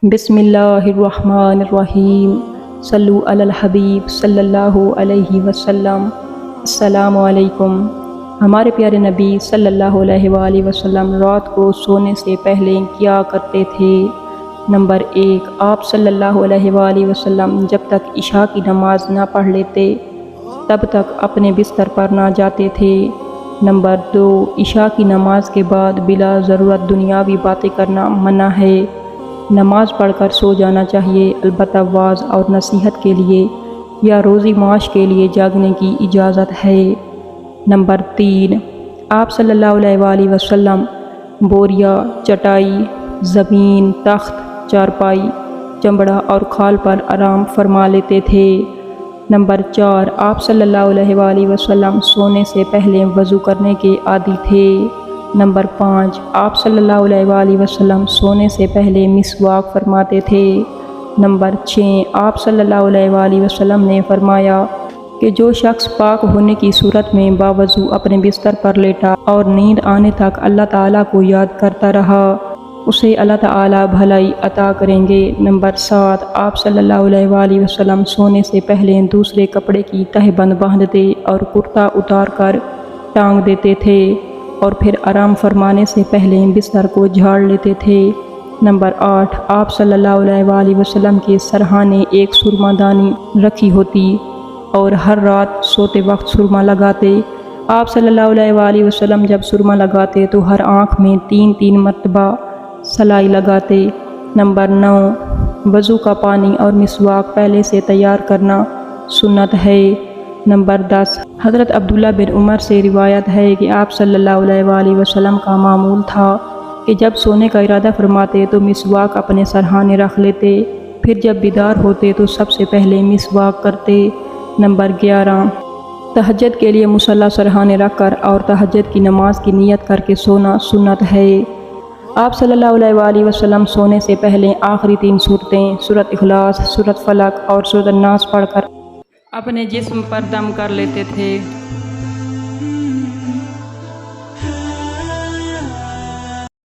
بسم اللہ الرحمن الرحیم، صلو علی الحبیب صلی اللہ علیہ وسلم۔ السلام علیکم۔ ہمارے پیارے نبی صلی اللہ علیہ وآلہ وسلم رات کو سونے سے پہلے کیا کرتے تھے؟ نمبر 1، آپ صلی اللہ علیہ وآلہ وسلم جب تک عشاء کی نماز نہ پڑھ لیتے تب تک اپنے بستر پر نہ جاتے تھے۔ نمبر 2، عشاء کی نماز کے بعد بلا ضرورت دنیاوی باتیں کرنا منع ہے۔ نماز پڑھ کر سو جانا چاہیے، البتہ واعظ اور نصیحت کے لیے یا روزی معاش کے لیے جاگنے کی اجازت ہے۔ نمبر 3، آپ صلی اللہ علیہ وآلہ وسلم بوریا، چٹائی، زمین، تخت، چارپائی، چمڑا اور کھال پر آرام فرما لیتے تھے۔ نمبر 4، آپ صلی اللہ علیہ وآلہ وسلم سونے سے پہلے وضو کرنے کے عادی تھے۔ نمبر 5، آپ صلی اللہ علیہ وآلہ وسلم سونے سے پہلے مسواک فرماتے تھے۔ نمبر 6، آپ صلی اللہ علیہ وآلہ وسلم نے فرمایا کہ جو شخص پاک ہونے کی صورت میں باوضو اپنے بستر پر لیٹا اور نیند آنے تک اللہ تعالیٰ کو یاد کرتا رہا، اسے اللہ تعالیٰ بھلائی عطا کریں گے۔ نمبر 7، آپ صلی اللہ علیہ وآلہ وسلم سونے سے پہلے دوسرے کپڑے کی تہ بند باندھتے اور کرتا اتار کر ٹانگ دیتے تھے اور پھر آرام فرمانے سے پہلے بستر کو جھاڑ لیتے تھے۔ نمبر 8، آپ صلی اللہ علیہ وآلہ وسلم کے سرہانے ایک سرما دانی رکھی ہوتی اور ہر رات سوتے وقت سرما لگاتے۔ آپ صلی اللہ علیہ وآلہ وسلم جب سرما لگاتے تو ہر آنکھ میں 3 مرتبہ سلائی لگاتے۔ نمبر 9، وضو کا پانی اور مسواک پہلے سے تیار کرنا سنت ہے۔ نمبر 10، حضرت عبداللہ بن عمر سے روایت ہے کہ آپ صلی اللہ علیہ وآلہ وسلم کا معمول تھا کہ جب سونے کا ارادہ فرماتے تو مسواک اپنے سرہانے رکھ لیتے، پھر جب بیدار ہوتے تو سب سے پہلے مسواک کرتے۔ نمبر 11، تہجد کے لیے مصلی سرہانے رکھ کر اور تہجد کی نماز کی نیت کر کے سونا سنت ہے۔ آپ صلی اللہ علیہ وآلہ وسلم سونے سے پہلے آخری 3 سورتیں، سورۃ اخلاص، سورۃ فلق اور سورۃ الناس پڑھ کر اپنے جسم پر دم کر لیتے تھے۔